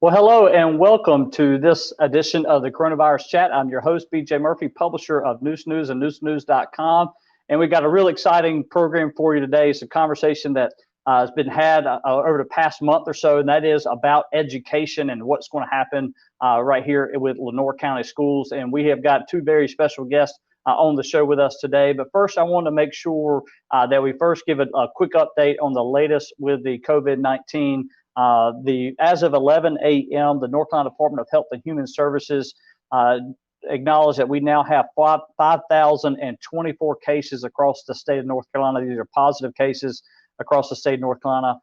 Well, hello and welcome to this edition of the Coronavirus Chat. I'm your host, BJ Murphy, publisher of Neuse and NeuseNews.com. And we've got a really exciting program for you today. It's a conversation that has been had over the past month or so, and that is about education and what's going to happen right here with Lenoir County Schools. And we have got two very special guests on the show with us today. But first, I want to make sure that we first give a quick update on the latest with the COVID-19. As of 11 a.m., the North Carolina Department of Health and Human Services acknowledged that we now have 5,024 cases across the state of North Carolina. These are positive cases across the state of North Carolina,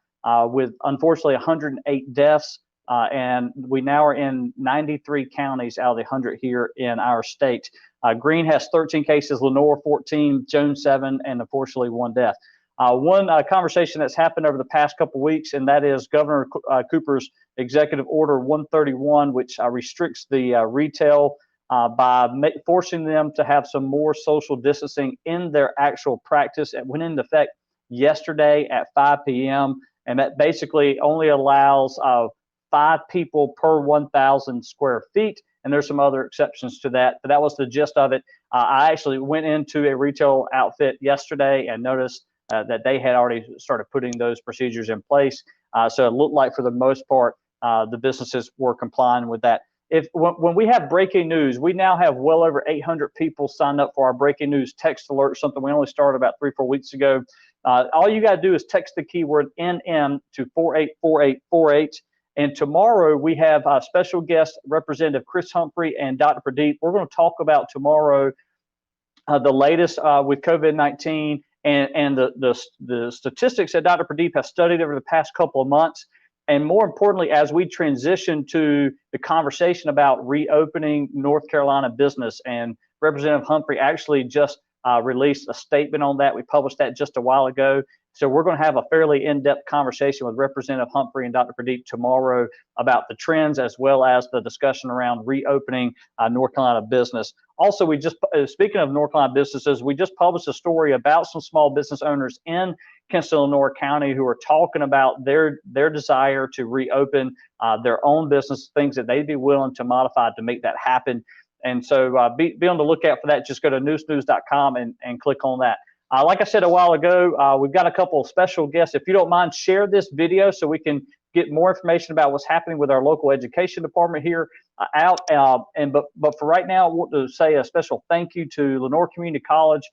with unfortunately 108 deaths. And we now are in 93 counties out of the 100 here in our state. Greene has 13 cases, Lenoir 14, Jones 7, and unfortunately one death. One conversation that's happened over the past couple of weeks, and that is Governor Cooper's Executive Order 131, which restricts the retail by forcing them to have some more social distancing in their actual practice. It went into effect yesterday at 5 p.m., and that basically only allows 5 people per 1,000 square feet. And there's some other exceptions to that, but that was the gist of it. I actually went into a retail outfit yesterday and noticed that they had already started putting those procedures in place. So it looked like for the most part, the businesses were complying with that. When we have breaking news, we now have well over 800 people signed up for our breaking news text alert, something we only started about 3-4 weeks ago. All you got to do is text the keyword NM to 484848. And tomorrow we have special guest Representative Chris Humphrey and Dr. Pradeep. We're going to talk about tomorrow the latest with COVID-19 and the statistics that Dr. Pradeep has studied over the past couple of months. And more importantly, as we transition to the conversation about reopening North Carolina business, and Representative Humphrey actually just released a statement on that. We published that just a while ago. So we're going to have a fairly in-depth conversation with Representative Humphrey and Dr. Pradeep tomorrow about the trends, as well as the discussion around reopening North Carolina business. Also, we just, speaking of North Carolina businesses, we just published a story about some small business owners in Kinston-Lenoir County who are talking about their desire to reopen their own business, things that they'd be willing to modify to make that happen. And so be on the lookout for that. Just go to newsnews.com and click on that. Like I said a while ago, we've got a couple of special guests. If you don't mind, share this video so we can get more information about what's happening with our local education department here out. But for right now, I want to say a special thank you to Lenoir Community College,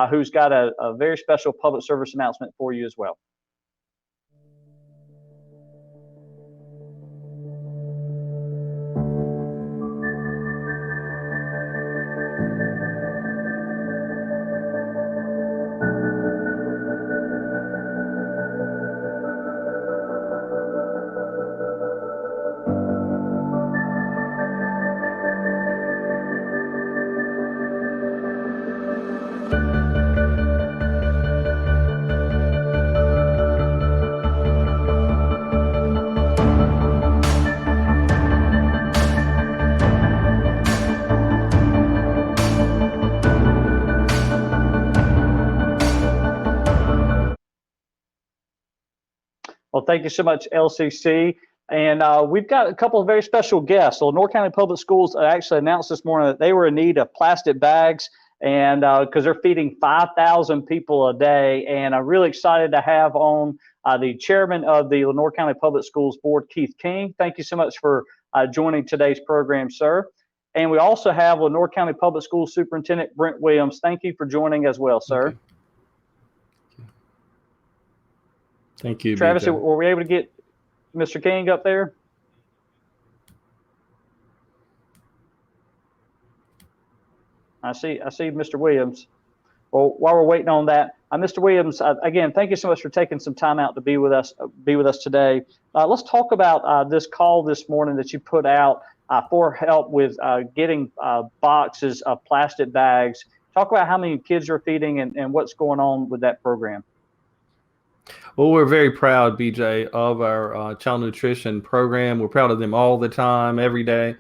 who's got a very special public service announcement for you as well. Well, thank you so much, LCC. And we've got a couple of very special guests. So Lenoir County Public Schools actually announced this morning that they were in need of plastic bags, and because they're feeding 5,000 people a day. And I'm really excited to have on the chairman of the Lenoir County Public Schools Board, Keith King. Thank you so much for joining today's program, sir. And we also have Lenoir County Public Schools Superintendent Brent Williams. Thank you for joining as well, sir. Okay. Thank you, Travis. BJ. Were we able to get Mr. King up there? I see Mr. Williams. Well, while we're waiting on that, Mr. Williams, again, thank you so much for taking some time out to be with us today. Let's talk about this call this morning that you put out for help with getting boxes of plastic bags. Talk about how many kids you're feeding and what's going on with that program. Well, we're very proud, BJ, of our child nutrition program. We're proud of them all the time, every day.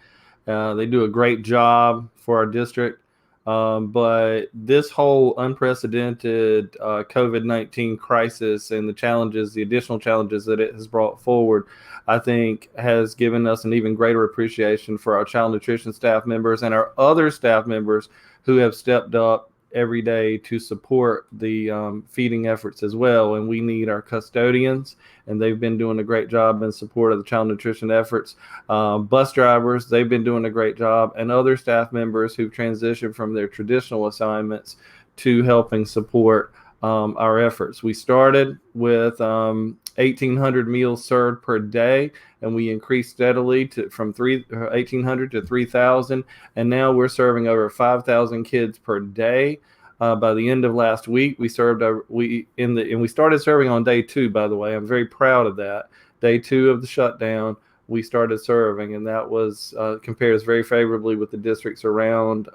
They do a great job for our district. But this whole unprecedented COVID-19 crisis and the additional challenges that it has brought forward, I think has given us an even greater appreciation for our child nutrition staff members and our other staff members who have stepped up every day to support the feeding efforts as well. And we need our custodians, and they've been doing a great job in support of the child nutrition efforts. Bus drivers, they've been doing a great job, and other staff members who've transitioned from their traditional assignments to helping support our efforts. We started with 1,800 meals served per day, and we increased steadily from 1,800 to 3,000, and now we're serving over 5,000 kids per day. By the end of last week, we started serving on day 2. By the way, I'm very proud of that. Day 2 of the shutdown, we started serving, and that was compares very favorably with the districts around.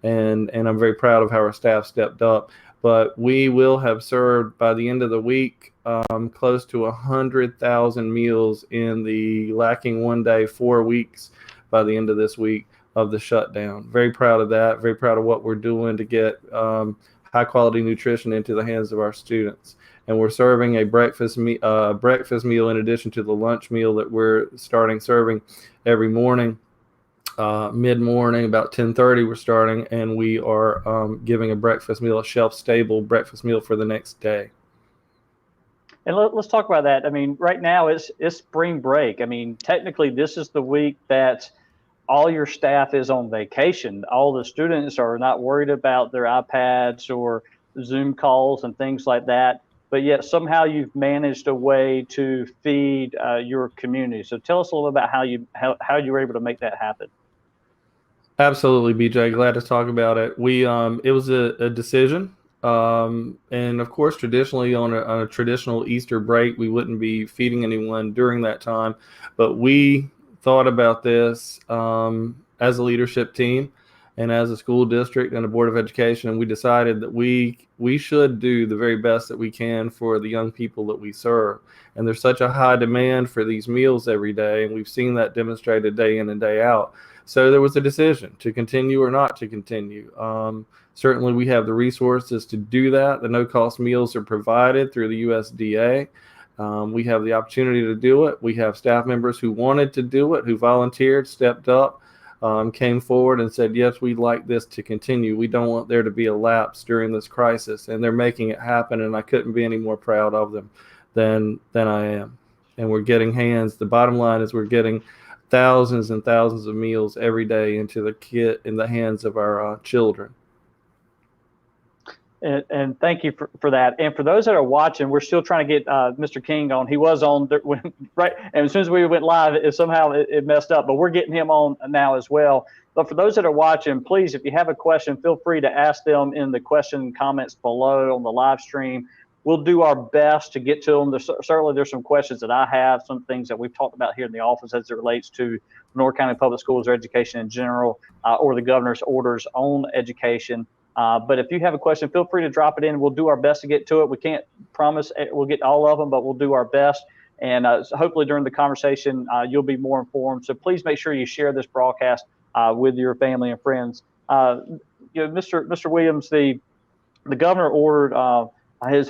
And I'm very proud of how our staff stepped up. But we will have served by the end of the week close to 100,000 meals in the lacking 1 day, 4 weeks by the end of this week of the shutdown. Very proud of that. Very proud of what we're doing to get high quality nutrition into the hands of our students. And we're serving a breakfast meal in addition to the lunch meal that we're starting serving every morning. Mid-morning, about 10:30, we're starting, and we are giving a breakfast meal, a shelf-stable breakfast meal for the next day. And let's talk about that. I mean, right now it's spring break. I mean, technically, this is the week that all your staff is on vacation. All the students are not worried about their iPads or Zoom calls and things like that. But yet somehow you've managed a way to feed your community. So tell us a little about how you were able to make that happen. Absolutely, BJ. Glad to talk about it. It was a decision. And of course, traditionally on a traditional Easter break, we wouldn't be feeding anyone during that time. But we thought about this as a leadership team and as a school district and a board of education. And we decided that we should do the very best that we can for the young people that we serve. And there's such a high demand for these meals every day. And we've seen that demonstrated day in and day out. So there was a decision to continue or not to continue. Certainly, we have the resources to do that. The no-cost meals are provided through the USDA. We have the opportunity to do it. We have staff members who wanted to do it, who volunteered, stepped up, came forward and said, yes, we'd like this to continue. We don't want there to be a lapse during this crisis. And they're making it happen, and I couldn't be any more proud of them than I am. And we're getting hands. The bottom line is we're getting thousands and thousands of meals every day in the hands of our children. And thank you for that. And for those that are watching, we're still trying to get Mr. King on. He was on right, and as soon as we went live, it messed up. But we're getting him on now as well. But for those that are watching, please, if you have a question, feel free to ask them in the question comments below on the live stream. We'll do our best to get to them. Certainly, there's some questions that I have, some things that we've talked about here in the office as it relates to North County Public Schools or education in general, or the governor's orders on education. But if you have a question, feel free to drop it in. We'll do our best to get to it. We can't promise we'll get all of them, but we'll do our best. And so hopefully during the conversation, you'll be more informed. So please make sure you share this broadcast with your family and friends. Mr. Williams, the governor ordered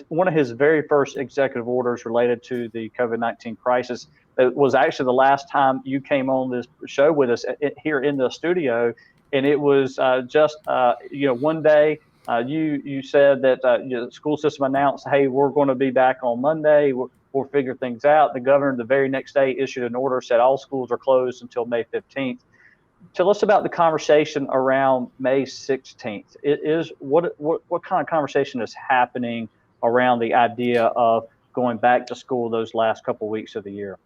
one of his very first executive orders related to the COVID-19 crisis. It was actually the last time you came on this show with us here in the studio. And it was just, one day you said that the school system announced, hey, we're going to be back on Monday. We'll figure things out. The governor the very next day issued an order, said all schools are closed until May 15th. Tell us about the conversation around May 16th. What kind of conversation is happening around the idea of going back to school those last couple of weeks of the year?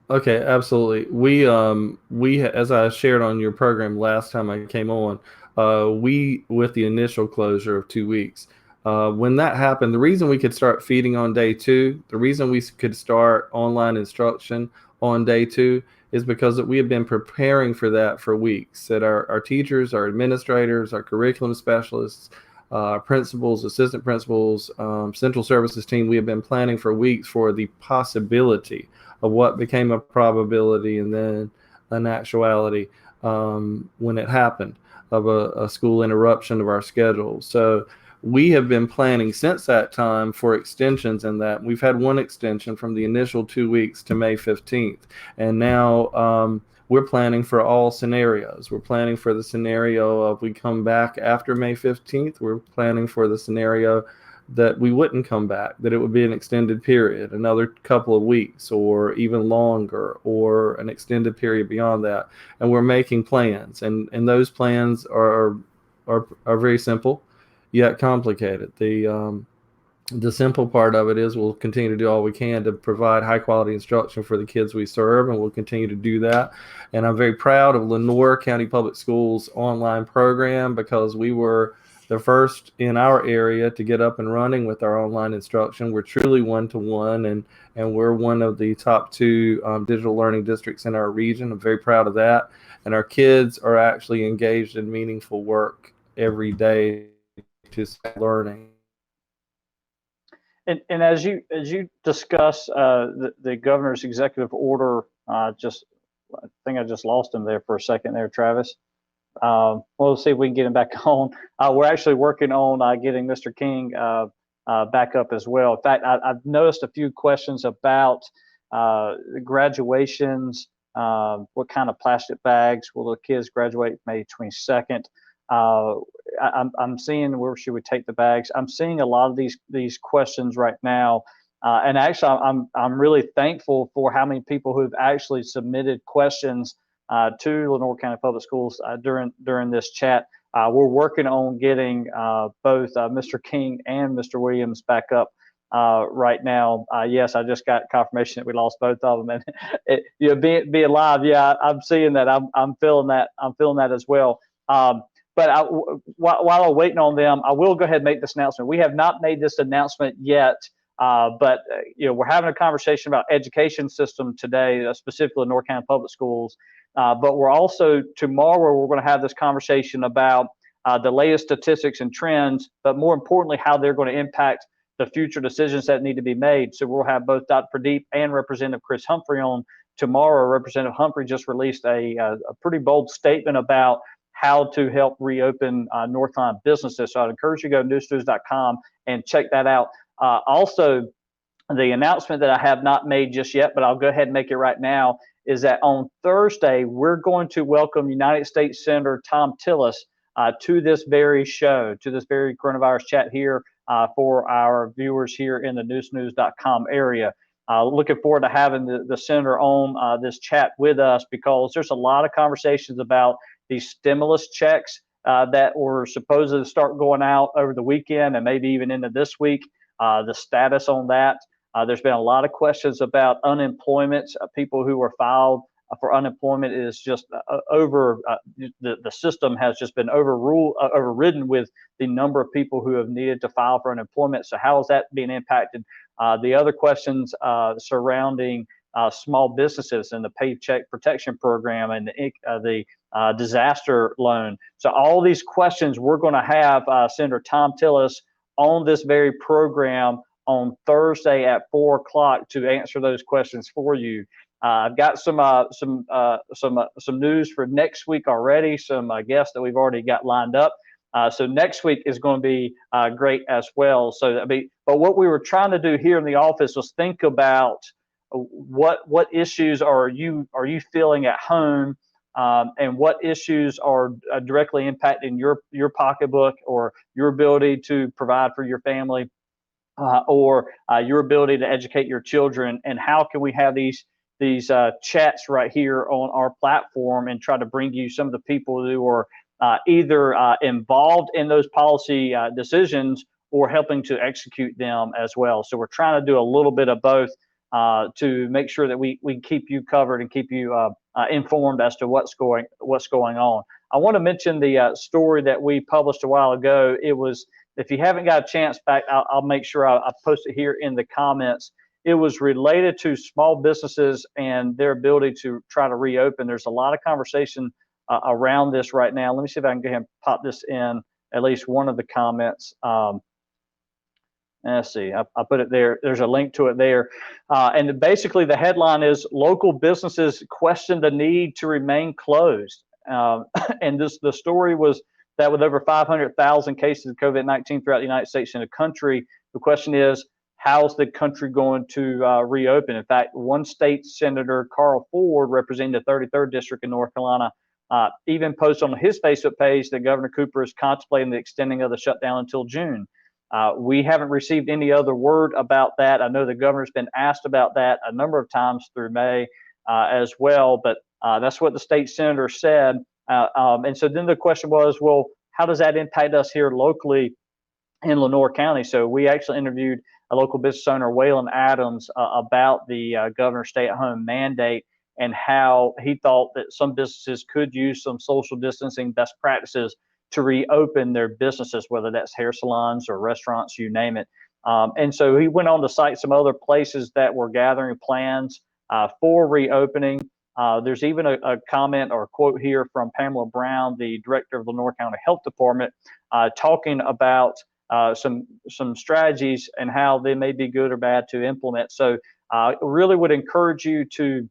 Okay, absolutely. We as I shared on your program last time I came on, with the initial closure of 2 weeks, when that happened, the reason we could start feeding on day 2, the reason we could start online instruction on day 2 is because we had been preparing for that for weeks. That our teachers, our administrators, our curriculum specialists, principals, assistant principals, central services team, we have been planning for weeks for the possibility of what became a probability and then an actuality when it happened. of a school interruption of our schedule. So we have been planning since that time for extensions in that. We've had one extension from the initial 2 weeks to May 15th. And now we're planning for all scenarios. We're planning for the scenario of we come back after May 15th. We're planning for the scenario that we wouldn't come back, that it would be an extended period, another couple of weeks or even longer, or an extended period beyond that. And we're making plans, and those plans are very simple yet complicated. The simple part of it is we'll continue to do all we can to provide high quality instruction for the kids we serve, and we'll continue to do that. And I'm very proud of Lenoir County Public Schools online program, because we were the first in our area to get up and running with our online instruction. We're truly one-to-one, and we're one of the top 2 digital learning districts in our region. I'm very proud of that. And our kids are actually engaged in meaningful work every day to learning. And as you discuss the governor's executive order, I think I just lost him there for a second there, Travis. We'll see if we can get him back on. We're actually working on getting Mr. King back up as well. In fact, I've noticed a few questions about graduations. What kind of plastic bags will the kids graduate May 22nd? I'm seeing, where should we take the bags? I'm seeing a lot of these questions right now, and actually, I'm really thankful for how many people who've actually submitted questions to Lenoir County Public Schools during this chat. We're working on getting both Mr. King and Mr. Williams back up right now. Yes, I just got confirmation that we lost both of them, and being live, yeah, I'm seeing that. I'm feeling that. I'm feeling that as well. But while I'm waiting on them, I will go ahead and make this announcement. We have not made this announcement yet, but we're having a conversation about education system today, specifically Lenoir County Public Schools. But we're also, tomorrow, we're going to have this conversation about the latest statistics and trends, but more importantly, how they're going to impact the future decisions that need to be made. So we'll have both Dr. Pradeep and Representative Chris Humphrey on tomorrow. Representative Humphrey just released a pretty bold statement about how to help reopen North Carolina businesses. So I'd encourage you to go to neuse.com and check that out. Also, the announcement that I have not made just yet, but I'll go ahead and make it right now, is that on Thursday, we're going to welcome United States Senator Tom Tillis to this very show, to this very coronavirus chat here for our viewers here in the newsnews.com area. Looking forward to having the senator on this chat with us, because there's a lot of conversations about these stimulus checks that were supposed to start going out over the weekend and maybe even into this week, the status on that. There's been a lot of questions about unemployment. People who were filed for unemployment is just the system has just been overridden with the number of people who have needed to file for unemployment. So how is that being impacted? The other questions surrounding small businesses and the Paycheck Protection Program and the disaster loan. So all these questions, we're going to have Senator Tom Tillis on this very program on Thursday at 4 o'clock to answer those questions for you. I've got some news for next week already. Some guests that we've already got lined up. So next week is going to be great as well. So but what we were trying to do here in the office was think about what issues are you feeling at home, and what issues are directly impacting your pocketbook or your ability to provide for your family, or your ability to educate your children, and how can we have these chats right here on our platform and try to bring you some of the people who are either involved in those policy decisions or helping to execute them as well. So we're trying to do a little bit of both to make sure that we keep you covered and keep you informed as to what's going on. I want to mention the story that we published a while ago. It was, if you haven't got a chance back, I'll make sure I post it here in the comments. It was related to small businesses and their ability to try to reopen. There's a lot of conversation around this right now. Let me see if I can go ahead and pop this in at least one of the comments. Let's see, I put it there. There's a link to it there. And basically the headline is, local businesses question the need to remain closed. And the story was that with over 500,000 cases of COVID-19 throughout the United States and the country, the question is, how's the country going to reopen? In fact, one state senator, Carl Ford, representing the 33rd district in North Carolina, even posted on his Facebook page that Governor Cooper is contemplating the extending of the shutdown until June. We haven't received any other word about that. I know the governor's been asked about that a number of times through May as well, but that's what the state senator said. And so then the question was, well, how does that impact us here locally in Lenoir County? So we actually interviewed a local business owner, Waylon Adams, about the governor's stay-at-home mandate and how he thought that some businesses could use some social distancing best practices to reopen their businesses, whether that's hair salons or restaurants, you name it. And so he went on to cite some other places that were gathering plans for reopening. There's even a comment or a quote here from Pamela Brown, the director of the Lenoir County Health Department, talking about some strategies and how they may be good or bad to implement. So really would encourage you to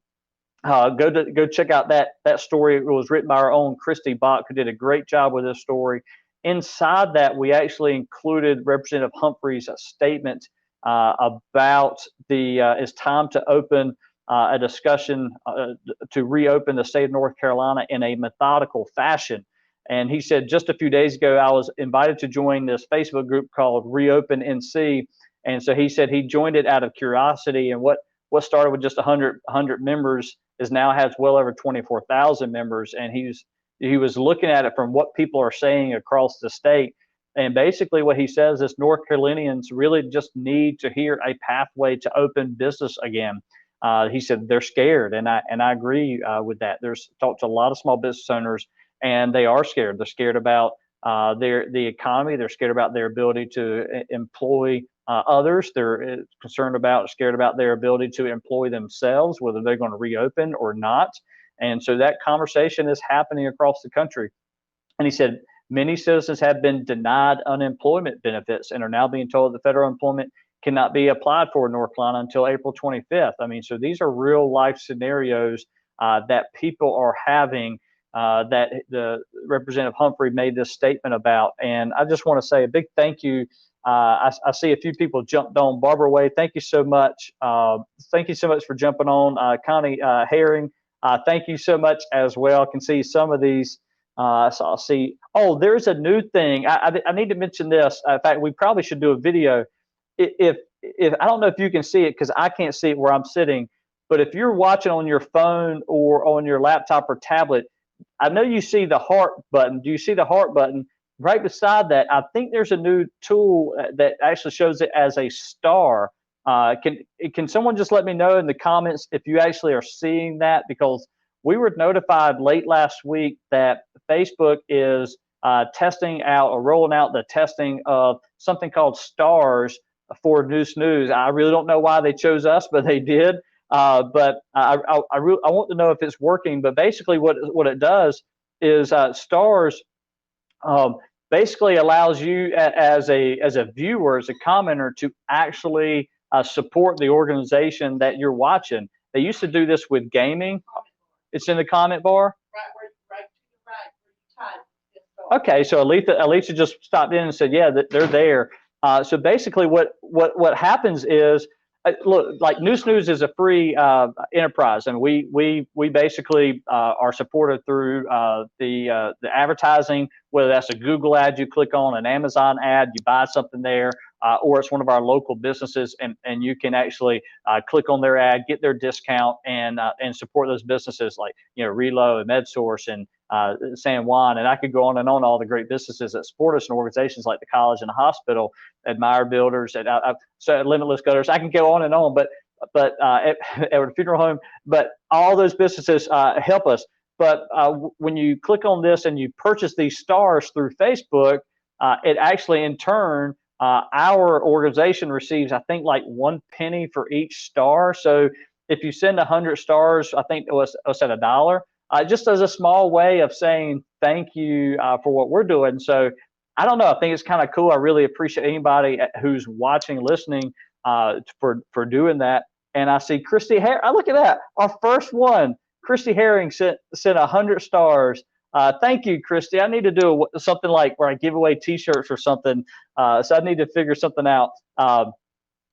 go check out that story. It was written by our own Christy Bach, who did a great job with this story. Inside that, we actually included Representative Humphrey's statement about it's time to open a discussion to reopen the state of North Carolina in a methodical fashion. And he said, just a few days ago, I was invited to join this Facebook group called Reopen NC. And so he said he joined it out of curiosity. And what started with just 100 members is now has well over 24,000 members. And he was looking at it from what people are saying across the state. And basically what he says is North Carolinians really just need to hear a pathway to open business again. He said they're scared, and I agree with that. There's talked to a lot of small business owners, and they are scared. They're scared about the economy. They're scared about their ability to employ others. They're scared about their ability to employ themselves, whether they're going to reopen or not. And so that conversation is happening across the country. And he said many citizens have been denied unemployment benefits and are now being told that federal employment cannot be applied for in North Carolina until April 25th. I mean, so these are real life scenarios that people are having that the Representative Humphrey made this statement about. And I just want to say a big thank you. I see a few people jumped on. Barbara Way, thank you so much. Thank you so much for jumping on. Connie Herring, thank you so much as well. I can see some of these. So I'll see. Oh, there's a new thing. I need to mention this. In fact, we probably should do a video. If I don't know if you can see it because I can't see it where I'm sitting, but if you're watching on your phone or on your laptop or tablet, I know you see the heart button. Do you see the heart button? Right beside that, I think there's a new tool that actually shows it as a star. Can someone just let me know in the comments if you actually are seeing that? Because we were notified late last week that Facebook is testing out or rolling out the testing of something called stars for Neuse. I really don't know why they chose us, but they did. But I want to know if it's working. But basically, what it does is stars basically allows you as a viewer, as a commenter, to actually support the organization that you're watching. They used to do this with gaming. It's in the comment bar. Right to the right. Okay, so Alisa just stopped in and said, yeah, they're there. So basically, what happens is, look, like Neuse is a free enterprise, and we basically are supported through the advertising, whether that's a Google ad you click on, an Amazon ad, you buy something there, or it's one of our local businesses, and you can actually click on their ad, get their discount, and support those businesses like Relo and MedSource and San Juan, and I could go on and on, all the great businesses that support us and organizations like the college and the hospital, Admire Builders, so Limitless Gutters. I can go on and on, but at a funeral home, but all those businesses help us. But when you click on this and you purchase these stars through Facebook, it actually in turn, our organization receives, I think, like 1 penny for each star. So if you send 100 stars, I think it was at $1. Just as a small way of saying thank you for what we're doing. So I don't know. I think it's kind of cool. I really appreciate anybody who's watching, listening for doing that. And I see Christy Herring. Look at that. Our first one. Christy Herring sent 100 stars Thank you, Christy. I need to do something like where I give away T-shirts or something. So I need to figure something out.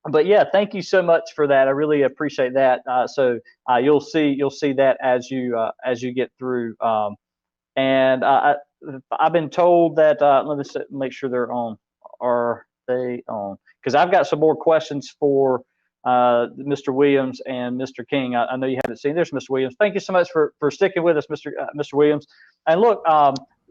But yeah, thank you so much for that. I really appreciate that. So you'll see that as you get through. And I've been told that let me make sure they're on. Are they on? Because I've got some more questions for Mr. Williams and Mr. King. I know you haven't seen. There's Mr. Williams. Thank you so much for sticking with us, Mr. Williams. And look,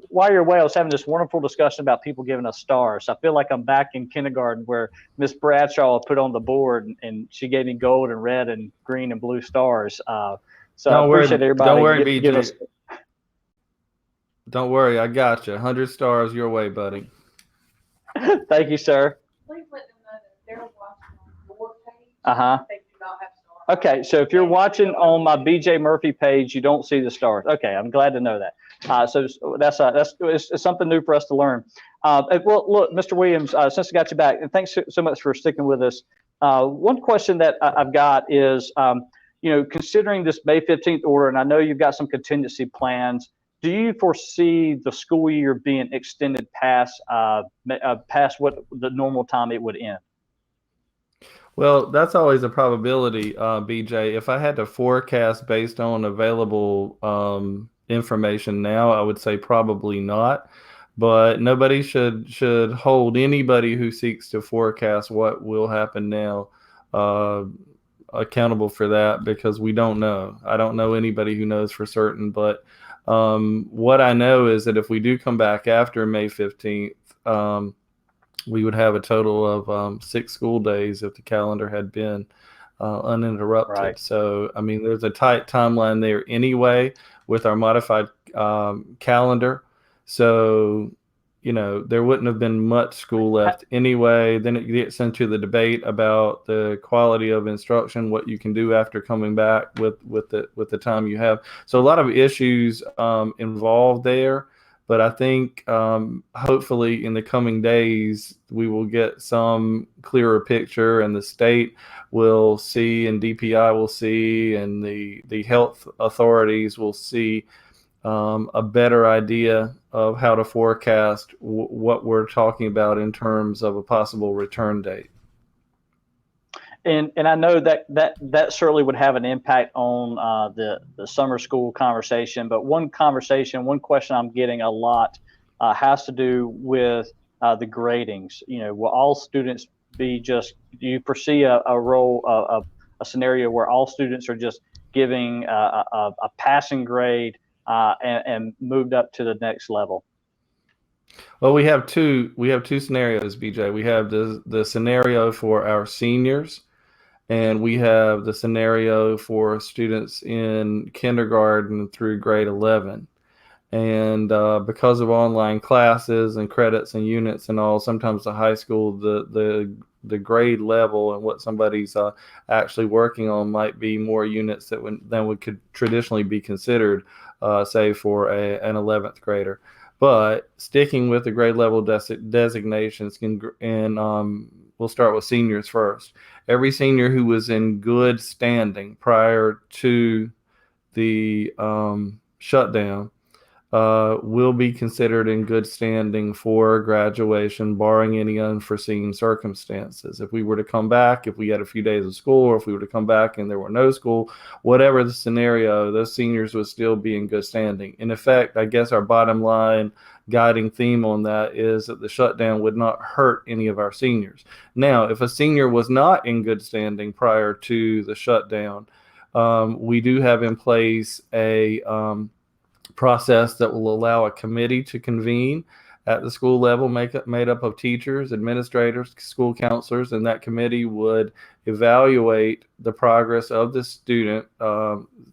while you're away, I was having this wonderful discussion about people giving us stars. I feel like I'm back in kindergarten where Miss Bradshaw put on the board and she gave me gold and red and green and blue stars. So I appreciate everybody. Don't worry, BJ. Don't worry, I got you. 100 stars your way, buddy. Thank you, sir. Please let them know that they're watching on your page. They do not have stars. Okay, so if you're watching on my BJ Murphy page, you don't see the stars. Okay, I'm glad to know that. So that's it's something new for us to learn. Well, look, Mr. Williams, since I got you back, and thanks so much for sticking with us. One question that I've got is, considering this May 15th order, and I know you've got some contingency plans. Do you foresee the school year being extended past what the normal time it would end? Well, that's always a probability, BJ. If I had to forecast based on available information now, I would say probably not. But nobody should hold anybody who seeks to forecast what will happen now accountable for that, because we don't know. I don't know anybody who knows for certain, but what I know is that if we do come back after May 15th, we would have a total of 6 school days if the calendar had been uninterrupted. Right. So, I mean, there's a tight timeline there anyway with our modified calendar. So, there wouldn't have been much school left anyway. Then it gets into the debate about the quality of instruction, what you can do after coming back with the time you have. So a lot of issues involved there. But I think hopefully in the coming days, we will get some clearer picture, and the state will see, and DPI will see, and the health authorities will see a better idea of how to forecast what we're talking about in terms of a possible return date. And I know that certainly would have an impact on the summer school conversation. But one question I'm getting a lot has to do with the gradings. Will all students be do you foresee a scenario where all students are just giving a passing grade and moved up to the next level? Well, we have two scenarios, BJ. We have the scenario for our seniors, and we have the scenario for students in kindergarten through grade 11. And because of online classes and credits and units and all, sometimes the high school, the grade level and what somebody's actually working on might be more units than would could traditionally be considered, say, for an 11th grader. But sticking with the grade level designations, we'll start with seniors first. Every senior who was in good standing prior to the shutdown will be considered in good standing for graduation, barring any unforeseen circumstances. If we were to come back, if we had a few days of school, or if we were to come back and there were no school, whatever the scenario, those seniors would still be in good standing. In effect, I guess our bottom line guiding theme on that is that the shutdown would not hurt any of our seniors. Now, if a senior was not in good standing prior to the shutdown, we do have in place a process that will allow a committee to convene at the school level, made up of teachers, administrators, school counselors, and that committee would evaluate the progress of the student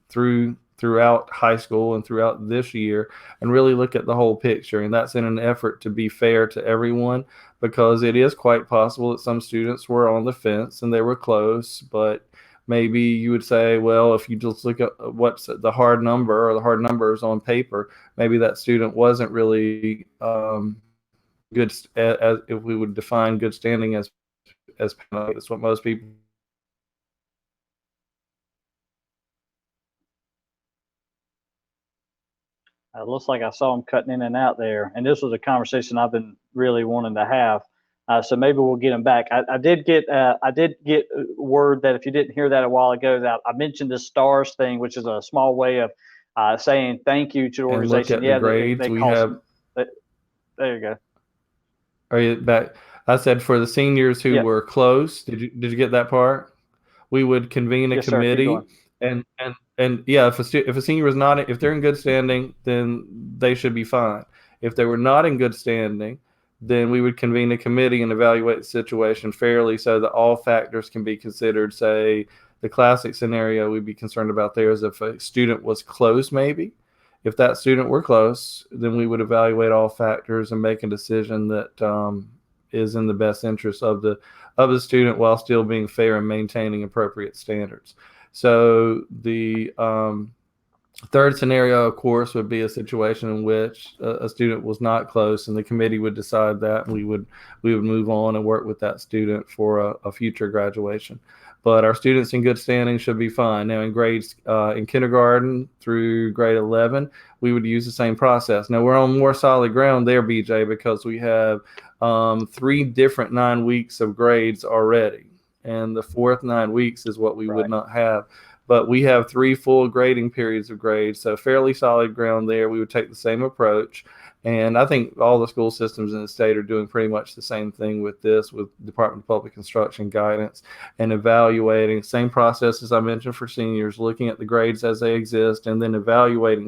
throughout high school and throughout this year, and really look at the whole picture. And that's in an effort to be fair to everyone, because it is quite possible that some students were on the fence and they were close, but maybe you would say, well, if you just look at what's the hard number or the hard numbers on paper, maybe that student wasn't really good, as if we would define good standing as that's what most people. It looks like I saw him cutting in and out there, and this was a conversation I've been really wanting to have. So maybe we'll get him back. I did get word that if you didn't hear that a while ago, that I mentioned this stars thing, which is a small way of saying thank you to the organization. And look at the grades. We have. There you go. Are you back? I said for the seniors who were close. Did you get that part? We would convene a committee, and yeah, if a senior was not, if they're in good standing, then they should be fine. If they were not in good standing, then we would convene a committee and evaluate the situation fairly so that all factors can be considered. Say the classic scenario we'd be concerned about there is if a student was close, maybe. If that student were close, then we would evaluate all factors and make a decision that is in the best interest of the student while still being fair and maintaining appropriate standards. So the third scenario, of course, would be a situation in which a student was not close, and the committee would decide that, and we would move on and work with that student for a future graduation. But our students in good standing should be fine. Now, in grades in kindergarten through grade 11, we would use the same process. Now, we're on more solid ground there, BJ, because we have 3 different 9 weeks of grades already, and the fourth 9 weeks is what we would not have. But we have 3 full grading periods of grades, so fairly solid ground there. We would take the same approach. And I think all the school systems in the state are doing pretty much the same thing with this, with Department of Public Instruction guidance and evaluating, same process as I mentioned for seniors, looking at the grades as they exist, and then evaluating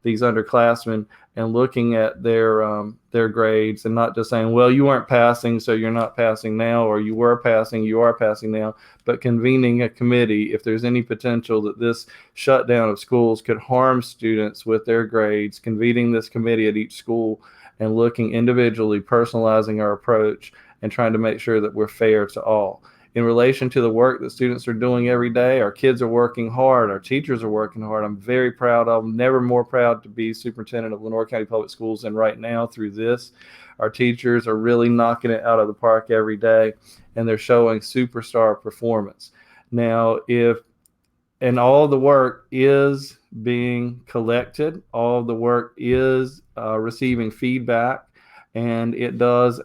these underclassmen and looking at their grades, and not just saying, well, you weren't passing, so you're not passing now, or you were passing, you are passing now, but convening a committee if there's any potential that this shutdown of schools could harm students with their grades, convening this committee at each school and looking individually, personalizing our approach and trying to make sure that we're fair to all. In relation to the work that students are doing every day, our kids are working hard, our teachers are working hard. I'm very proud of them, never more proud to be superintendent of Lenore County Public Schools than right now through this. Our teachers are really knocking it out of the park every day, and they're showing superstar performance. Now, and all the work is being collected, all the work is receiving feedback. And it does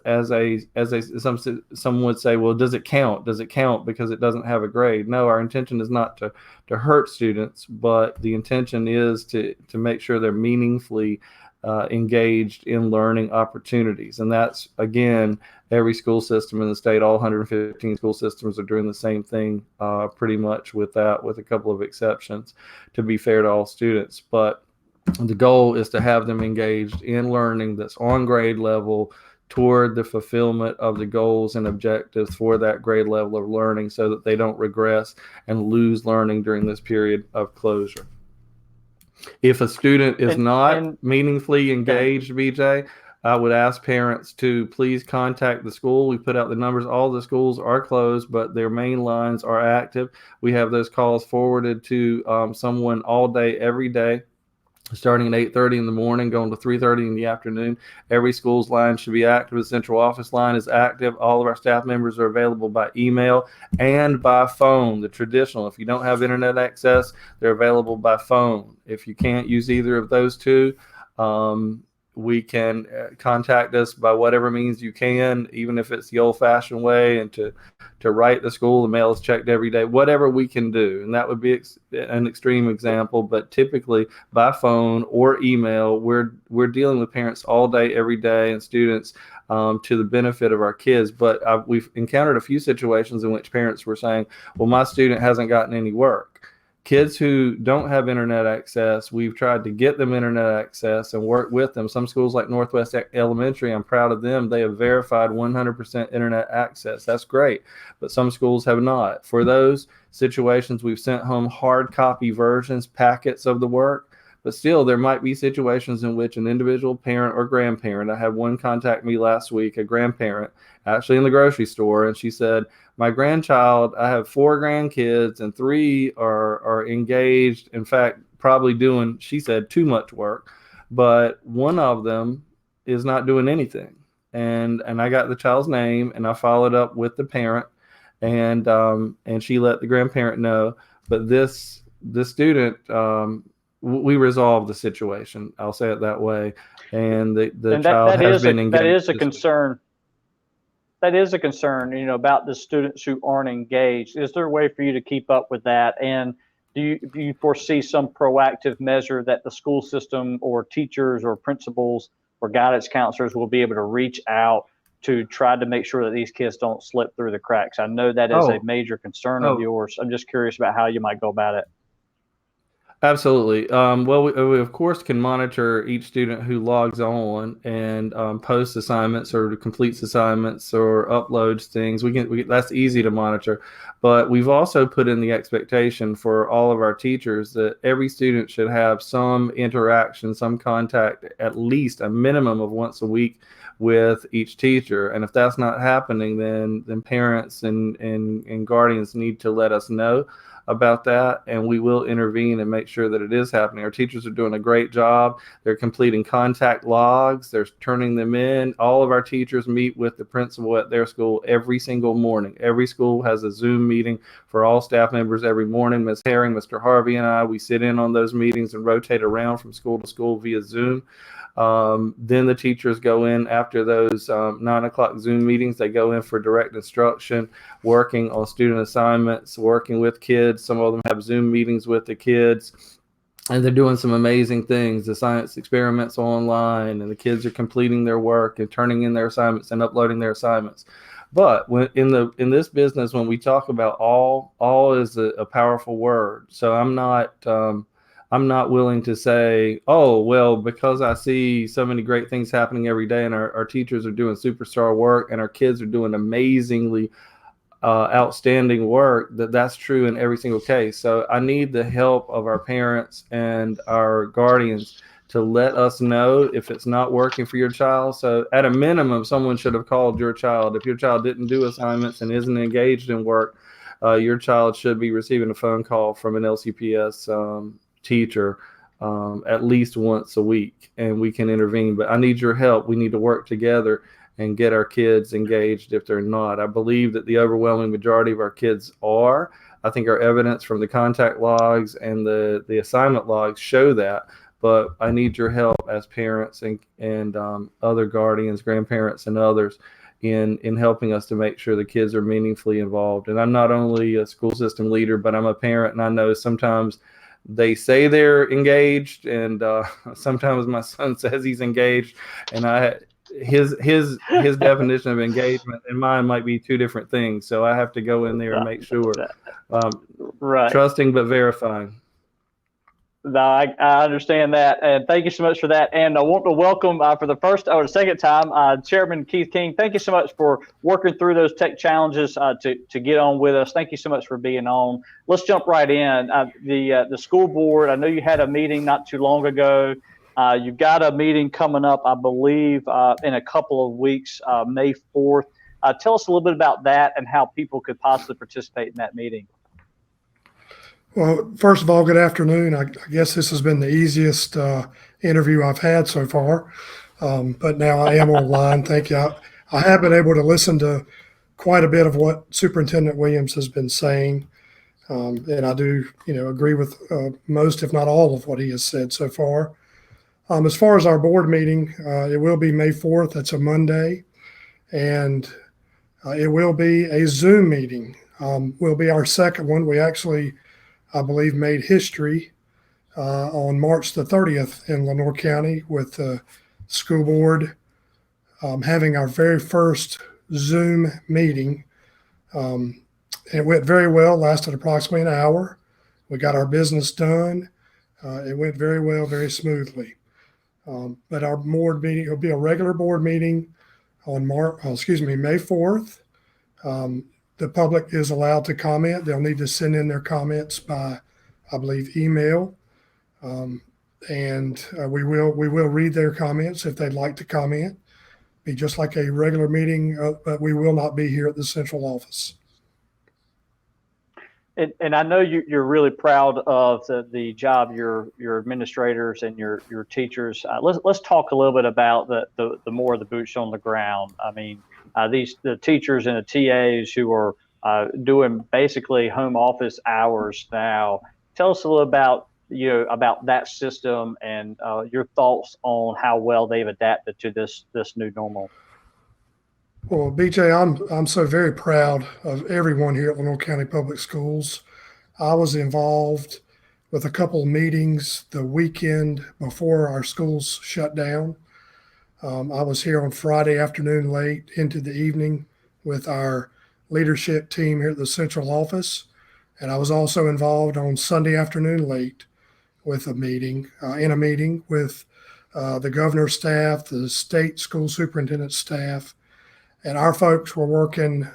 some would say, well, does it count? Does it count because it doesn't have a grade? No, our intention is not to hurt students, but the intention is to make sure they're meaningfully engaged in learning opportunities. And that's, again, every school system in the state, all 115 school systems are doing the same thing pretty much with that, with a couple of exceptions, to be fair to all students. But the goal is to have them engaged in learning that's on grade level toward the fulfillment of the goals and objectives for that grade level of learning, so that they don't regress and lose learning during this period of closure. If a student is not meaningfully engaged, BJ, I would ask parents to please contact the school. We put out the numbers. All the schools are closed, but their main lines are active. We have those calls forwarded to someone all day, every day, starting at 8:30 in the morning, going to 3:30 in the afternoon. Every school's line should be active. The central office line is active. All of our staff members are available by email and by phone, the traditional. If you don't have internet access, they're available by phone. If you can't use either of those two, we can contact us by whatever means you can, even if it's the old-fashioned way, and to write the school. The mail is checked every day, whatever we can do. And that would be an extreme example, but typically by phone or email, we're dealing with parents all day, every day, and students to the benefit of our kids. But we've encountered a few situations in which parents were saying, well, my student hasn't gotten any work. Kids who don't have internet access, we've tried to get them internet access and work with them. Some schools like Northwest Elementary, I'm proud of them. They have verified 100% internet access. That's great. But some schools have not. For those situations, we've sent home hard copy versions, packets of the work. But still, there might be situations in which an individual parent or grandparent, I had one contact me last week, a grandparent, actually in the grocery store, and she said, my grandchild, I have 4 grandkids and 3 are engaged. In fact, probably doing, she said, too much work, but one of them is not doing anything. And I got the child's name, and I followed up with the parent, and she let the grandparent know. But this student we resolved the situation. I'll say it that way. And the And child has been engaged. That is a concern. That is a concern, about the students who aren't engaged. Is there a way for you to keep up with that? And do you foresee some proactive measure that the school system or teachers or principals or guidance counselors will be able to reach out to try to make sure that these kids don't slip through the cracks? I know that is a major concern of yours. I'm just curious about how you might go about it. Absolutely. Well, we of course can monitor each student who logs on and posts assignments or completes assignments or uploads things. That's easy to monitor, but we've also put in the expectation for all of our teachers that every student should have some interaction, some contact, at least a minimum of once a week with each teacher. And if that's not happening, then parents and guardians need to let us know about that, and we will intervene and make sure that it is happening. Our teachers are doing a great job. They're completing contact logs. They're turning them in. All of our teachers meet with the principal at their school every single morning. Every school has a Zoom meeting for all staff members every morning. Ms. Herring, Mr. Harvey, and I, we sit in on those meetings and rotate around from school to school via Zoom. Then the teachers go in after those 9 o'clock Zoom meetings. They go in for direct instruction, working on student assignments, working with kids. Some of them have Zoom meetings with the kids, and they're doing some amazing things. The science experiments online, and the kids are completing their work and turning in their assignments and uploading their assignments. But in this business, when we talk about all is a powerful word. So I'm not willing to say, oh, well, because I see so many great things happening every day and our teachers are doing superstar work and our kids are doing amazingly outstanding work, that's true in every single case. So I need the help of our parents and our guardians to let us know if it's not working for your child. So at a minimum, someone should have called your child. If your child didn't do assignments and isn't engaged in work, your child should be receiving a phone call from an LCPS teacher at least once a week, and we can intervene. But I need your help. We need to work together and get our kids engaged if they're not. I believe that the overwhelming majority of our kids are. I think our evidence from the contact logs and the assignment logs show that. But I need your help as parents and other guardians, grandparents, and others in helping us to make sure the kids are meaningfully involved. And I'm not only a school system leader, but I'm a parent, and I know sometimes they say they're engaged, and sometimes my son says he's engaged, and his definition of engagement and mine might be two different things. So I have to go in there and make sure, right, trusting but verifying. No, I understand that, and thank you so much for that. And I want to welcome for the first or the second time, Chairman Keith King. Thank you so much for working through those tech challenges to get on with us. Thank you so much for being on. Let's jump right in. The school board. I know you had a meeting not too long ago. You've got a meeting coming up, I believe, in a couple of weeks, May 4th. Tell us a little bit about that and how people could possibly participate in that meeting. Well, first of all, good afternoon. I guess this has been the easiest interview I've had so far, but now I am online. Thank you. I have been able to listen to quite a bit of what Superintendent Williams has been saying, and I do, agree with most, if not all, of what he has said so far. As far as our board meeting, it will be May 4th. That's a Monday, and it will be a Zoom meeting. Will be our second one. We actually, I believe, made history on March the 30th in Lenoir County with the school board having our very first Zoom meeting. It went very well, lasted approximately an hour. We got our business done. It went very well, very smoothly. But our board meeting will be a regular board meeting on May 4th. The public is allowed to comment. They'll need to send in their comments by, I believe, email. And we will read their comments if they'd like to comment. Be just like a regular meeting, but we will not be here at the central office. And I know you're really proud of the job your administrators and your teachers. Let's talk a little bit about the more of the boots on the ground. I mean, the teachers and the TAs who are doing basically home office hours now. Tell us a little about about that system and your thoughts on how well they've adapted to this new normal. Well, BJ, I'm so very proud of everyone here at Lenore County Public Schools. I was involved with a couple of meetings the weekend before our schools shut down. I was here on Friday afternoon late into the evening with our leadership team here at the central office. And I was also involved on Sunday afternoon late with a meeting, with the governor's staff, the state school superintendent staff. And our folks were working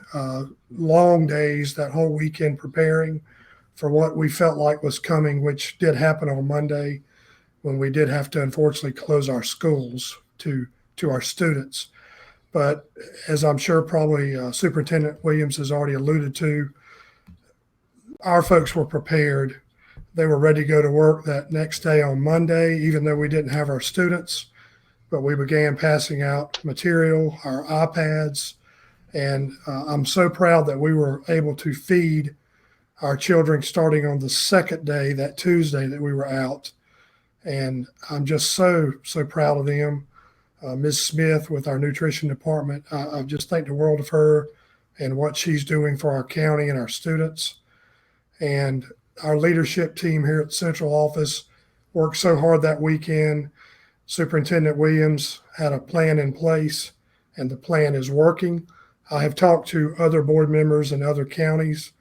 long days that whole weekend preparing for what we felt like was coming, which did happen on Monday when we did have to unfortunately close our schools to our students. But as I'm sure probably Superintendent Williams has already alluded to, our folks were prepared. They were ready to go to work that next day on Monday, even though we didn't have our students. But we began passing out material, our iPads, and I'm so proud that we were able to feed our children starting on the second day, that Tuesday that we were out. And I'm just so proud of them. Ms. Smith with our nutrition department, I just think the world of her and what she's doing for our county and our students. And our leadership team here at Central Office worked so hard that weekend. Superintendent Williams had a plan in place, and the plan is working. I have talked to other board members in other counties,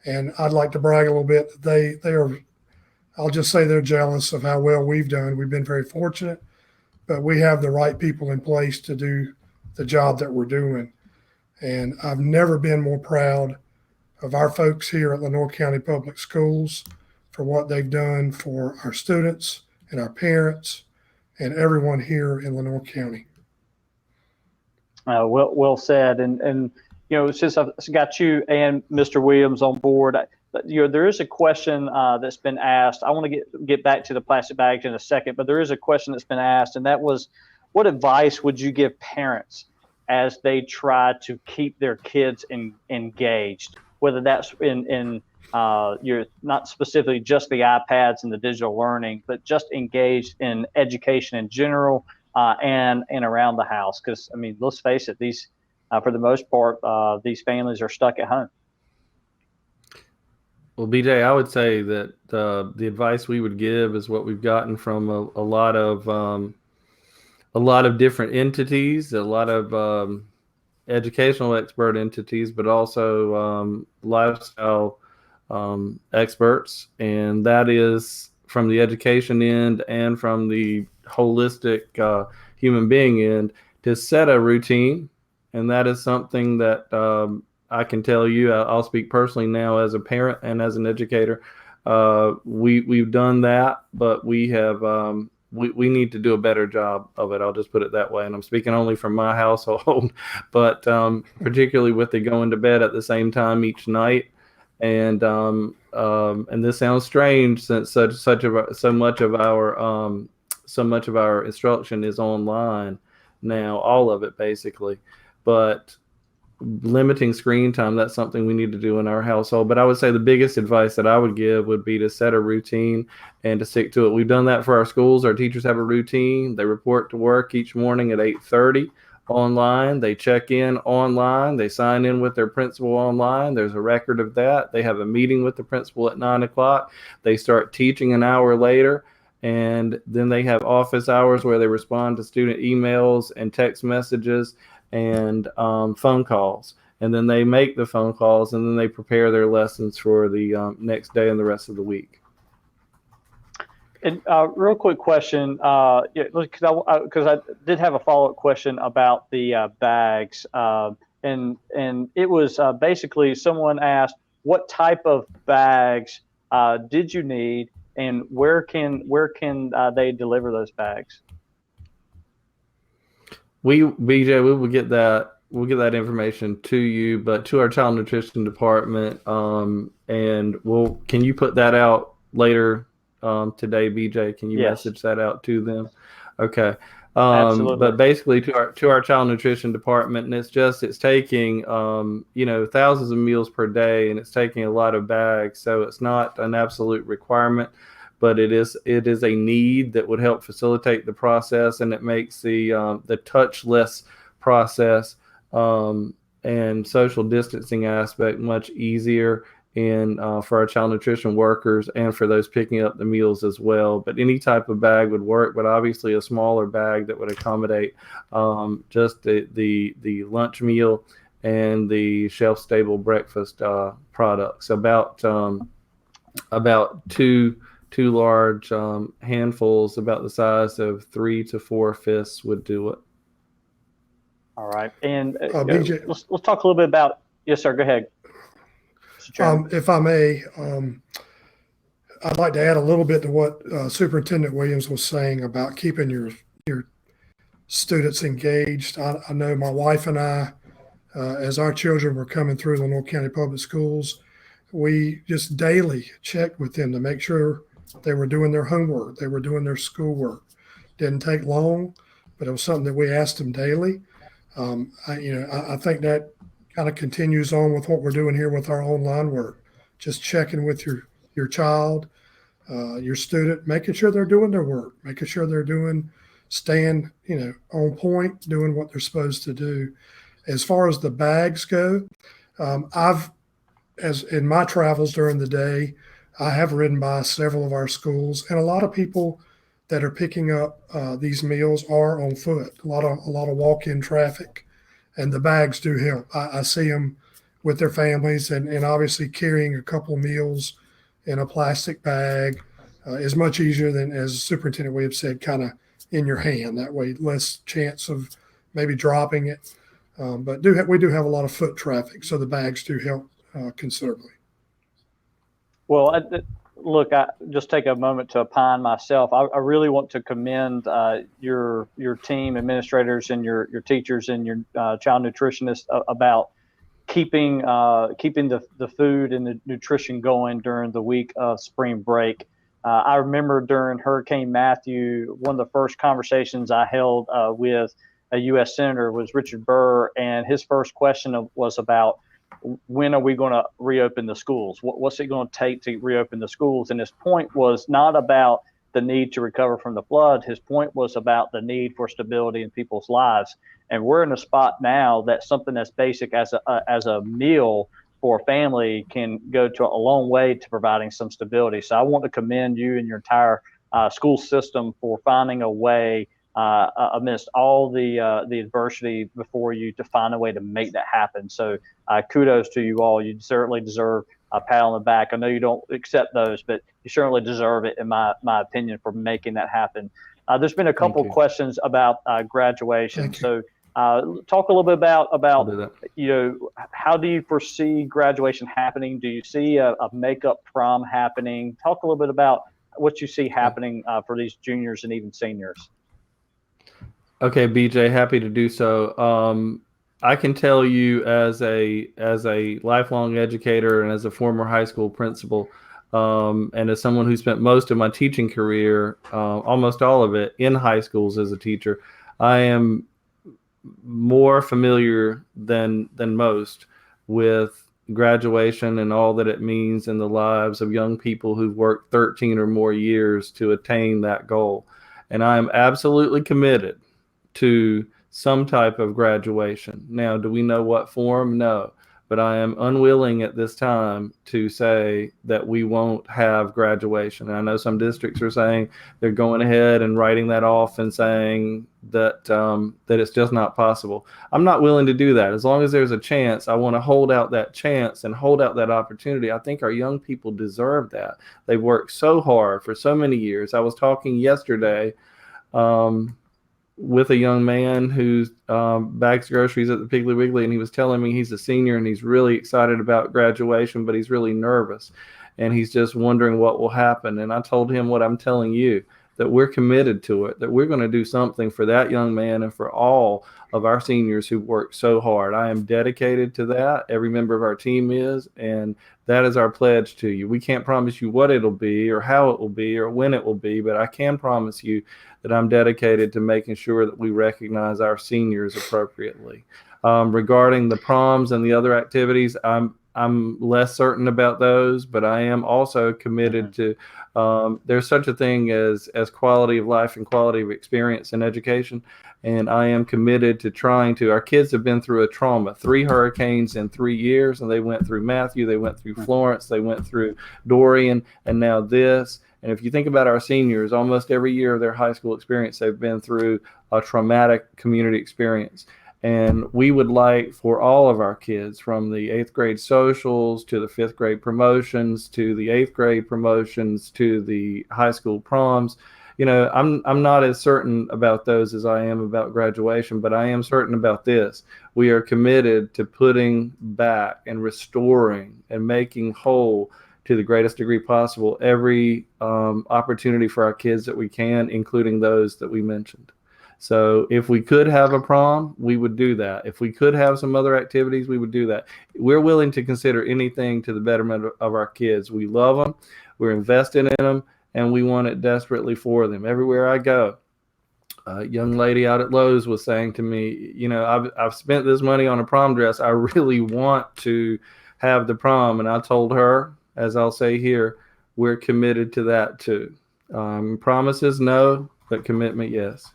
and I'd like to brag a little bit. They are, I'll just say they're jealous of how well we've done. We've been very fortunate, but we have the right people in place to do the job that we're doing. And I've never been more proud of our folks here at Lenore County Public Schools for what they've done for our students and our parents and everyone here in Lenore County. Well said. And since I've got you and Mr. Williams on board, there is a question that's been asked. I want to get back to the plastic bags in a second, but there is a question that's been asked, and that was, what advice would you give parents as they try to keep their kids engaged, whether that's in you're not specifically just the iPads and the digital learning, but just engaged in education in general and around the house? Because, I mean, let's face it, these, for the most part, these families are stuck at home. Well, BJ, I would say that the advice we would give is what we've gotten from a lot of different entities, a lot of educational expert entities, but also lifestyle experts, and that is from the education end and from the holistic human being end, to set a routine. And that is something that I can tell you, I'll speak personally now as a parent and as an educator. We've done that, but we have we need to do a better job of it. I'll just put it that way. And I'm speaking only from my household, but particularly with the going to bed at the same time each night. And this sounds strange since so much of our instruction is online now, all of it basically. But limiting screen time, that's something we need to do in our household. But I would say the biggest advice that I would give would be to set a routine and to stick to it. We've done that for our schools. Our teachers have a routine. They report to work each morning at 8:30 online. They check in online. They sign in with their principal online. There's a record of that. They have a meeting with the principal at 9 o'clock. They start teaching an hour later. And then they have office hours where they respond to student emails and text messages and phone calls. And then they make the phone calls, and then they prepare their lessons for the next day and the rest of the week. And real quick question, because I did have a follow-up question about the bags, and it was basically someone asked, what type of bags did you need, and where can they deliver those bags? BJ, we will get that. We'll get that information to you, but to our child nutrition department, and can you put that out later today, BJ? Can you message that out to them? Okay. Absolutely. But basically to our child nutrition department, and it's taking thousands of meals per day, and it's taking a lot of bags, so it's not an absolute requirement. but it is a need that would help facilitate the process, and it makes the touchless process and social distancing aspect much easier for our child nutrition workers and for those picking up the meals as well. But any type of bag would work, but obviously a smaller bag that would accommodate just the lunch meal and the shelf-stable breakfast products. About two large handfuls, about the size of 3 to 4 fists, would do it. All right, and BJ, let's talk a little bit about. Yes, sir. Go ahead. If I may, I'd like to add a little bit to what Superintendent Williams was saying about keeping your students engaged. I know my wife and I, as our children were coming through Lenoir County Public Schools, we just daily checked with them to make sure they were doing their homework, they were doing their schoolwork. Didn't take long, but it was something that we asked them daily. I think that kind of continues on with what we're doing here with our online work. Just checking with your child, your student, making sure they're doing their work, making sure they're staying, on point, doing what they're supposed to do. As far as the bags go, as in my travels during the day, I have ridden by several of our schools, and a lot of people that are picking up these meals are on foot. A lot of walk-in traffic, and the bags do help. I see them with their families, and obviously carrying a couple of meals in a plastic bag is much easier than, as Superintendent Williams said, kind of in your hand. That way, less chance of maybe dropping it. But we do have a lot of foot traffic, so the bags do help considerably. Well, look, I just take a moment to opine myself. I really want to commend your team, administrators, and your teachers and your child nutritionists about keeping the food and the nutrition going during the week of spring break. I remember during Hurricane Matthew, one of the first conversations I held with a U.S. Senator was Richard Burr, and his first question was about, when are we going to reopen the schools? What's it going to take to reopen the schools? And his point was not about the need to recover from the flood. His point was about the need for stability in people's lives. And we're in a spot now that something as basic as a meal for a family can go to a long way to providing some stability. So I want to commend you and your entire school system for finding a way amidst all the adversity before you to find a way to make that happen. So kudos to you all. You certainly deserve a pat on the back. I know you don't accept those, but you certainly deserve it, in my opinion, for making that happen. There's been a couple of questions about graduation. So talk a little bit about how do you foresee graduation happening? Do you see a makeup prom happening? Talk a little bit about what you see happening for these juniors and even seniors. Okay, BJ, happy to do so. I can tell you as a lifelong educator and as a former high school principal, and as someone who spent most of my teaching career, almost all of it, in high schools as a teacher, I am more familiar than most with graduation and all that it means in the lives of young people who've worked 13 or more years to attain that goal. And I am absolutely committed to some type of graduation. Now, do we know what form? No. But I am unwilling at this time to say that we won't have graduation. And I know some districts are saying they're going ahead and writing that off and saying that it's just not possible. I'm not willing to do that. As long as there's a chance, I want to hold out that chance and hold out that opportunity. I think our young people deserve that. They've worked so hard for so many years. I was talking yesterday with a young man who bags groceries at the Piggly Wiggly, and he was telling me he's a senior and he's really excited about graduation, but he's really nervous and he's just wondering what will happen. And I told him what I'm telling you, that we're committed to it, that we're going to do something for that young man and for all of our seniors who worked so hard. I am dedicated to that. Every member of our team is, and that is our pledge to you. We can't promise you what it'll be or how it will be or when it will be, but I can promise you that I'm dedicated to making sure that we recognize our seniors appropriately. Regarding the proms and the other activities, I'm I'm less certain about those, but I am also committed to. There's such a thing as quality of life and quality of experience in education, and I am committed to trying to. Our kids have been through a trauma, 3 hurricanes in 3 years, and they went through Matthew, they went through Florence, they went through Dorian, and now this. And if you think about our seniors, almost every year of their high school experience, they've been through a traumatic community experience. And we would like for all of our kids, from the 8th grade socials to the 5th grade promotions to the 8th grade promotions to the high school proms. You know, I'm not as certain about those as I am about graduation, but I am certain about this. We are committed to putting back and restoring and making whole to the greatest degree possible every opportunity for our kids that we can, including those that we mentioned. So if we could have a prom, we would do that. If we could have some other activities, we would do that. We're willing to consider anything to the betterment of our kids. We love them, we're invested in them, and we want it desperately for them. Everywhere I go, a young lady out at Lowe's was saying to me, you know, I've spent this money on a prom dress. I really want to have the prom. And I told her, as I'll say here, we're committed to that too. Promises, no, but commitment, yes.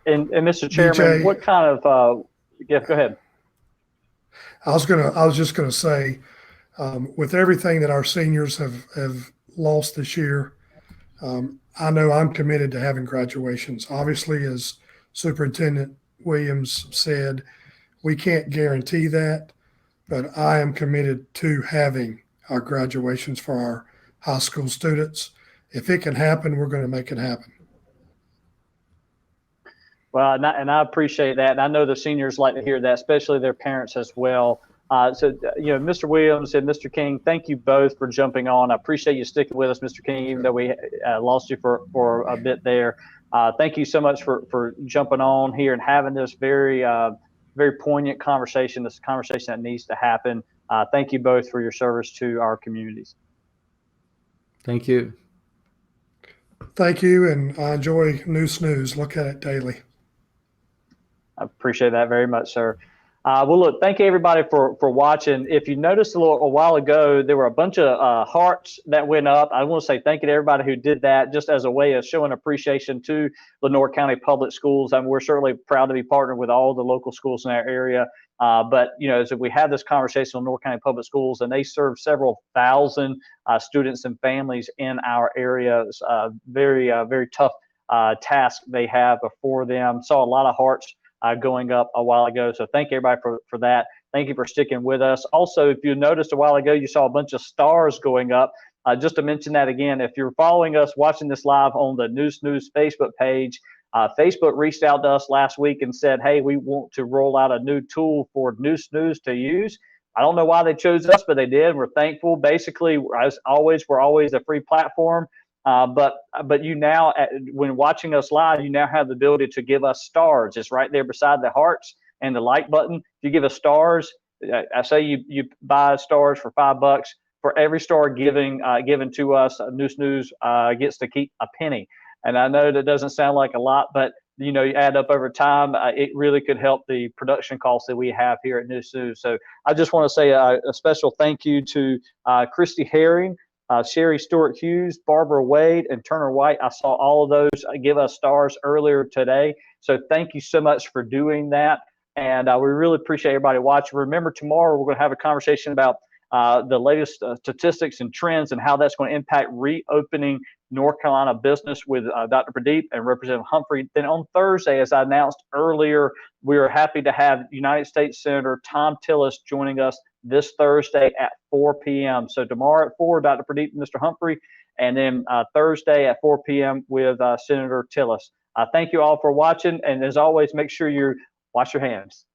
And Mr. Chairman, DJ, what kind of, yeah, go ahead. I was just gonna say, with everything that our seniors have lost this year, I know I'm committed to having graduations. Obviously, as Superintendent Williams said, we can't guarantee that, but I am committed to having our graduations for our high school students. If it can happen, we're going to make it happen. Well, and I appreciate that. And I know the seniors like to hear that, especially their parents as well. You know, Mr. Williams and Mr. King, thank you both for jumping on. I appreciate you sticking with us, Mr. King, even though we lost you for a bit there. Thank you so much for jumping on here and having this very poignant conversation, this conversation that needs to happen. Thank you both for your service to our communities. Thank you. Thank you, and I enjoy Neuse. Look at it daily. I appreciate that very much, sir. Well, look, thank you everybody for watching. If you noticed a while ago, there were a bunch of hearts that went up. I want to say thank you to everybody who did that, just as a way of showing appreciation to Lenoir County Public Schools. I mean, we're certainly proud to be partnered with all the local schools in our area. But, you know, as we have this conversation on Lenoir County Public Schools, and they serve several thousand students and families in our area. Very tough task they have before them. Saw a lot of hearts going up a while ago. So thank you everybody for that. Thank you for sticking with us. Also, if you noticed a while ago, you saw a bunch of stars going up. Just to mention that again, if you're following us, watching this live on the Neuse Facebook page, Facebook reached out to us last week and said, hey, we want to roll out a new tool for Neuse to use. I don't know why they chose us, but they did. We're thankful. Basically, as always, we're always a free platform. But you now, when watching us live, you now have the ability to give us stars. It's right there beside the hearts and the like button. If you give us stars, I say you buy stars for $5. For every star given to us, Neuse gets to keep a penny. And I know that doesn't sound like a lot, but you know, you add up over time, it really could help the production costs that we have here at Neuse. So I just want to say a special thank you to Christy Herring, Sherry Stewart Hughes, Barbara Wade, and Turner White. I saw all of those give us stars earlier today. So thank you so much for doing that. And we really appreciate everybody watching. Remember, tomorrow we're going to have a conversation about the latest statistics and trends and how that's going to impact reopening North Carolina business with Dr. Pradeep and Representative Humphrey. Then on Thursday, as I announced earlier, we are happy to have United States Senator Tom Tillis joining us this Thursday at 4 p.m. So tomorrow at 4, Dr. Pradeep and Mr. Humphrey, and then Thursday at 4 p.m. with Senator Tillis. Thank you all for watching, and as always, make sure you wash your hands.